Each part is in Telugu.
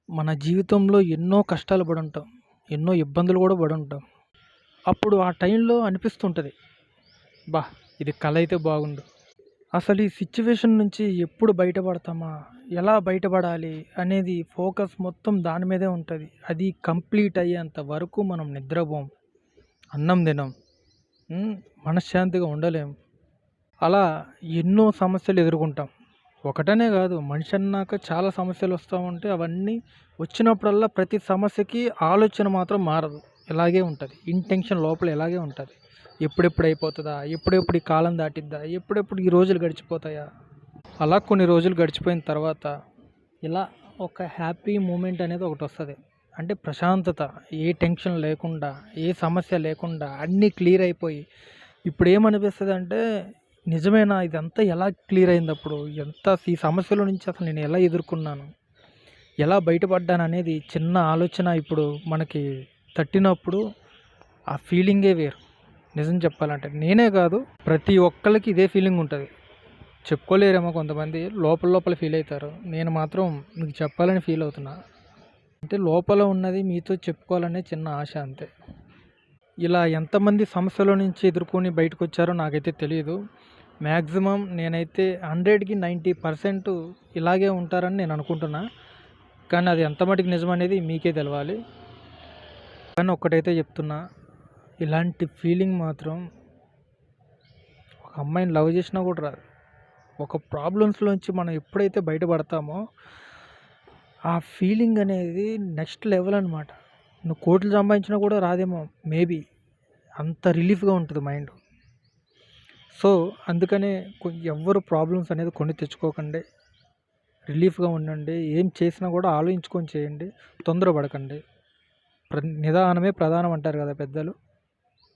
మన జీవితంలో ఎన్నో కష్టాలు పడుంటాం. ఎన్నో ఇబ్బందులు కూడా పడుంటాం. అప్పుడు ఆ టైంలో అనిపిస్తుంటది. అబ్బా! ఇది కల అయితే బాగుండు. అసలు ఈ సిట్యుయేషన్ నుంచి ఎప్పుడు బయటపడతామా? ఎలా బయటపడాలి? అనేది ఫోకస్ మొత్తం దాని మీదే ఉంటది. అది కంప్లీట్ అయ్యేంత వరకు మనం నిద్రపోం. అన్నం తినం. హ్మ్. మనశ్శాంతిగా ఉండలేం. అలా ఎన్నో సమస్యలు ఎదుర్కొంటాం. ఒకటనే కాదు, మనిషి అన్నాక చాలా సమస్యలు వస్తూ ఉంటాయి. అవన్నీ వచ్చినప్పుడల్లా ప్రతి సమస్యకి ఆలోచన మాత్రం మారదు. ఇలాగే ఉంటుంది. ఇంటెన్షన్ లోపల ఇలాగే ఉంటుంది. ఎప్పుడెప్పుడు అయిపోతుందా? ఎప్పుడెప్పుడు ఈ కాలం దాటిద్దా? ఎప్పుడెప్పుడు ఈ రోజులు గడిచిపోతాయా? అలా కొన్ని రోజులు గడిచిపోయిన తర్వాత ఇలా ఒక హ్యాపీ మూమెంట్ అనేది ఒకటి వస్తుంది. అంటే ప్రశాంతత, ఏ టెన్షన్ లేకుండా, ఏ సమస్య లేకుండా అన్నీ క్లియర్ అయిపోయి ఇప్పుడు ఏమనిపిస్తుంది అంటే, నిజమేనా ఇదంతా ఎలా క్లియర్ అయింది? అప్పుడు ఎంత ఈ సమస్యల నుంచి అసలు నేను ఎలా ఎదుర్కొన్నాను, ఎలా బయటపడ్డాను అనేది చిన్న ఆలోచన ఇప్పుడు మనకి తట్టినప్పుడు ఆ ఫీలింగే వేరు. నిజం చెప్పాలంటే నేనే కాదు, ప్రతి ఒక్కరికి ఇదే ఫీలింగ్ ఉంటుంది. చెప్పుకోలేరేమో కొంతమంది, లోపల లోపల ఫీల్ అవుతారు. నేను మాత్రం మీకు చెప్పాలని ఫీల్ అవుతున్నా. అంటే లోపల ఉన్నది మీతో చెప్పుకోవాలనే చిన్న ఆశ అంతే. ఇలా ఎంతమంది సమస్యల నుంచి ఎదుర్కొని బయటకు వచ్చారో నాకైతే తెలియదు. మ్యాక్సిమం నేనైతే 100కి 90% ఇలాగే ఉంటారని నేను అనుకుంటున్నా. కానీ అది ఎంత మటుకు నిజం అనేది మీకే తెలవాలి. కానీ ఒక్కటైతే చెప్తున్నా, ఇలాంటి ఫీలింగ్ మాత్రం ఒక అమ్మాయిని లవ్ చేసినా కూడా రాదు. ఒక ప్రాబ్లమ్స్లోంచి మనం ఎప్పుడైతే బయటపడతామో ఆ ఫీలింగ్ అనేది నెక్స్ట్ లెవెల్ అనమాట. నువ్వు కోట్లు సంపాదించినా కూడా రాదేమో మేబీ. అంత రిలీఫ్గా ఉంటుంది మైండ్. సో అందుకనే ఎవ్వరు ప్రాబ్లమ్స్ అనేది కొని తెచ్చుకోకండి. రిలీఫ్గా ఉండండి. ఏం చేసినా కూడా ఆలోచించుకొని చేయండి. తొందరపడకండి. నిదానమే ప్రధానం అంటారు కదా పెద్దలు.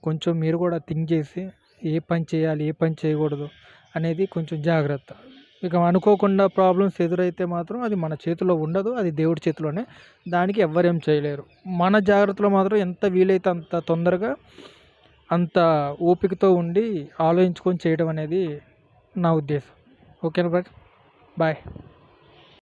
కొంచెం మీరు కూడా థింక్ చేసి ఏ పని చేయాలి, ఏ పని చేయకూడదు అనేది కొంచెం జాగ్రత్త. ఇక అనుకోకుండా ప్రాబ్లమ్స్ ఎదురైతే మాత్రం అది మన చేతిలో ఉండదు, అది దేవుడి చేతిలోనే. దానికి ఎవ్వరేం చేయలేరు. మన జాగ్రత్తలో మాత్రం ఎంత వీలైతే అంత తొందరగా, అంత ఓపికతో ఉండి ఆలోచించుకొని చేయడం అనేది నా ఉద్దేశం. ఓకేనా బట్ బాయ్.